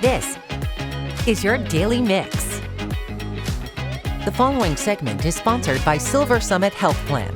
This is your Daily Mix. The following segment is sponsored by Silver Summit Health Plan.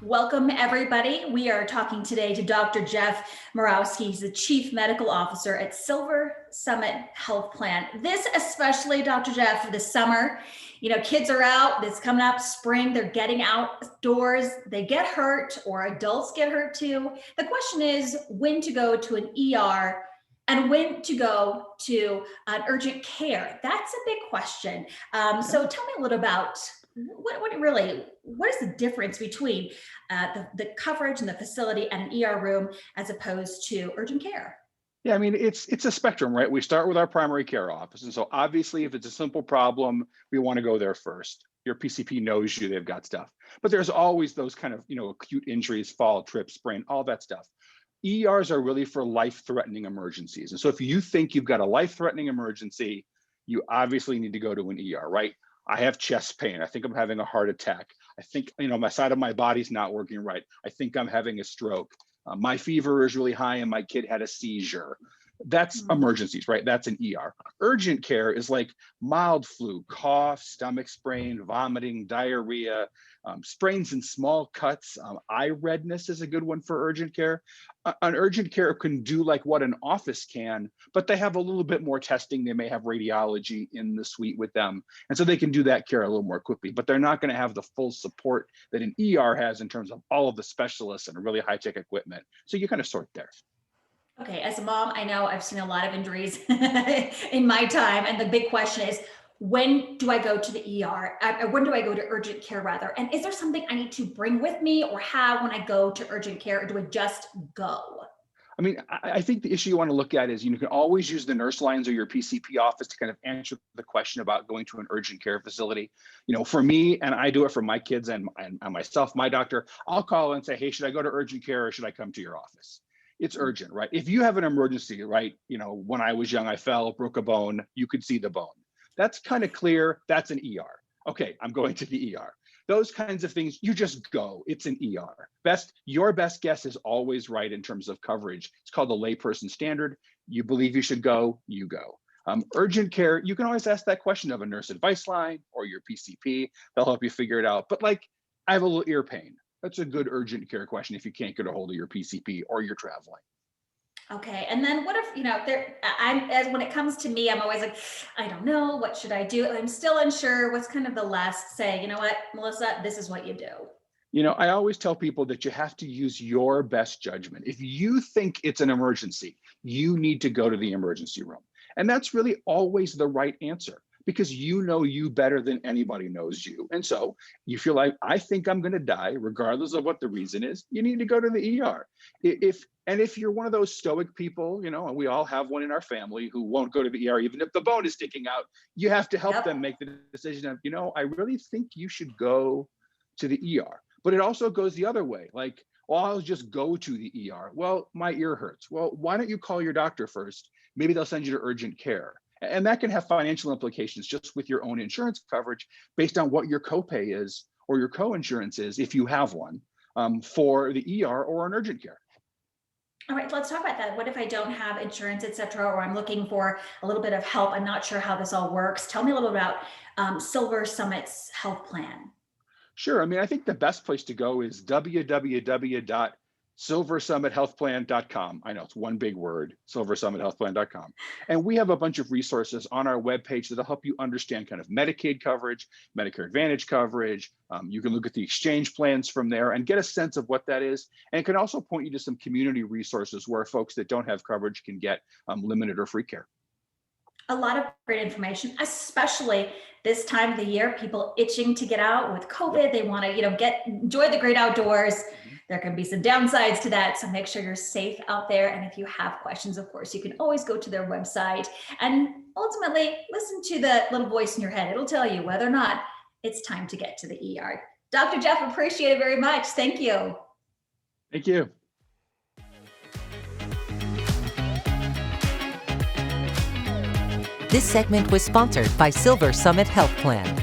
Welcome, everybody. We are talking today to Dr. Jeff Morawski. He's the Chief Medical Officer at Silver Summit Health Plan. This especially, Dr. Jeff, for the summer. You know, kids are out, it's coming up spring, they're getting outdoors, they get hurt, or adults get hurt too. The question is when to go to an ER and when to go to an urgent care. That's a big question. So tell me a little about what is the difference between the coverage and the facility and an ER room as opposed to urgent care? Yeah, I mean, it's a spectrum, right? We start with our primary care office. And so obviously, if it's a simple problem, we want to go there first. Your PCP knows you, they've got stuff. But there's always those kind of, acute injuries, fall, trip, sprain, all that stuff. ERs are really for life-threatening emergencies. And so if you think you've got a life-threatening emergency, you obviously need to go to an ER, right? I have chest pain. I think I'm having a heart attack. I think, my side of my body's not working right. I think I'm having a stroke. My fever is really high and my kid had a seizure. That's emergencies, right? That's an ER. Urgent care is like mild flu, cough, stomach sprain, vomiting, diarrhea, sprains and small cuts. Eye redness is a good one for urgent care. An urgent care can do like what an office can, but they have a little bit more testing. They may have radiology in the suite with them. And so they can do that care a little more quickly, but they're not going to have the full support that an ER has in terms of all of the specialists and really high-tech equipment. So you kind of sort there. Okay, as a mom, I know I've seen a lot of injuries in my time. And the big question is, when do I go to the ER? When do I go to urgent care rather? And is there something I need to bring with me or have when I go to urgent care, or do I just go? I mean, I think the issue you want to look at is you can always use the nurse lines or your PCP office to kind of answer the question about going to an urgent care facility. For me, and I do it for my kids and myself, my doctor, I'll call and say, hey, should I go to urgent care or should I come to your office? It's urgent, right? If you have an emergency, right? When I was young, I fell, broke a bone, you could see the bone. That's kind of clear. That's an ER. Okay, I'm going to the ER. Those kinds of things, you just go. It's an ER. Your best guess is always right in terms of coverage. It's called the layperson standard. You believe you should go, you go. Urgent care, you can always ask that question of a nurse advice line or your PCP. They'll help you figure it out. But like, I have a little ear pain. That's a good urgent care question if you can't get a hold of your PCP or you're traveling. Okay. And then what if, when it comes to me, I'm always like, I don't know, what should I do? I'm still unsure. What's kind of the last say, you know what, Melissa, this is what you do. I always tell people that you have to use your best judgment. If you think it's an emergency, you need to go to the emergency room. And that's really always the right answer, because you know you better than anybody knows you. And so you feel like, I think I'm going to die, regardless of what the reason is, you need to go to the ER. If you're one of those stoic people, and we all have one in our family who won't go to the ER, even if the bone is sticking out, you have to help them make the decision of, I really think you should go to the ER. But it also goes the other way. Like, well, I'll just go to the ER. Well, my ear hurts. Well, why don't you call your doctor first? Maybe they'll send you to urgent care. And that can have financial implications just with your own insurance coverage based on what your copay is or your co-insurance is, if you have one, for the ER or an urgent care. All right, let's talk about that. What if I don't have insurance, et cetera, or I'm looking for a little bit of help? I'm not sure how this all works. Tell me a little about Silver Summit's health plan. Sure. I mean, I think the best place to go is www.silversummithealthplan.com. I know it's one big word, silversummithealthplan.com. And we have a bunch of resources on our webpage that'll help you understand kind of Medicaid coverage, Medicare Advantage coverage. You can look at the exchange plans from there and get a sense of what that is. And it can also point you to some community resources where folks that don't have coverage can get limited or free care. A lot of great information, especially this time of the year, people itching to get out with COVID. They want to, enjoy the great outdoors. There can be some downsides to that. So make sure you're safe out there. And if you have questions, of course, you can always go to their website and ultimately listen to the little voice in your head. It'll tell you whether or not it's time to get to the ER. Dr. Jeff, appreciate it very much. Thank you. Thank you. This segment was sponsored by Silver Summit Health Plan.